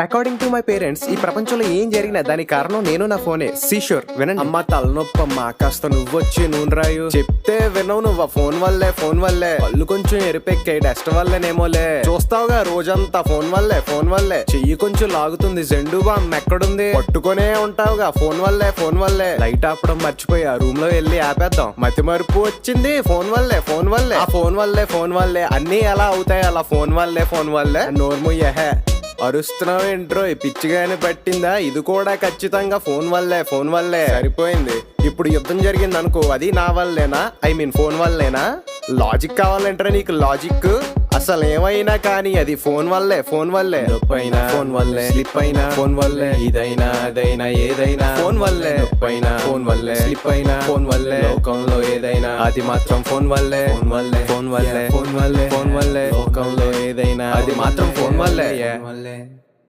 According to my parents ఈ ప్రపంచంలో ఏం జరిగినా దానికి కారణం నేను నా ఫోనే. సీషూర్ వినండి. అమ్మ తలనొప్పమ్మా, కాస్త నువ్వొచ్చి నూనె రాయు. చెప్తే వినవు నువ్వు, ఫోన్ వల్లే కళ్ళు కొంచెం ఎరిపెక్కాయి, డస్ట్ వల్లేనేమోలే. చూస్తావుగా రోజంతా ఫోన్ వల్లే. చెయ్యి కొంచెం లాగుతుంది, జెండు బామ్ ఎక్కడుంది? పట్టుకునే ఉంటావుగా ఫోన్ వల్లే. లైట్ ఆపడం మర్చిపోయా, రూమ్ లో వెళ్ళి ఆపేద్దాం. మతి మరుపు వచ్చింది ఫోన్ వల్లే. ఆ ఫోన్ వల్లే అన్ని ఎలా అవుతాయి, అలా ఫోన్ వల్లే. నోర్ముయ్యహే అరుస్తున్నావు ఏంట్రో, పిచ్చిగానే పట్టిందా? ఇది కూడా ఖచ్చితంగా ఫోన్ వల్లే. సరిపోయింది. ఇప్పుడు యుద్ధం జరిగింది అనుకో, అది నా వల్లేనా? ఐ మీన్ ఫోన్ వల్లేనా? లాజిక్ కావాలంటారా నీకు? లాజిక్ అసలు ఏమైనా కానీ అది ఫోన్ వల్లే. నొప్పైనా ఫోన్ వల్లే, స్లిప్ అయినా ఫోన్ వల్లే, ఇదైనా అదైనా ఏదైనా ఫోన్ వల్లే. నొప్పైనా ఫోన్ వల్లే, స్లిప్ అయినా ఫోన్ వల్లే, లోకంలో ఏదైనా అది మాత్రం ఫోన్ వల్లే. లోకంలో ఏదైనా అది మాత్రం ఫోన్ వల్లే.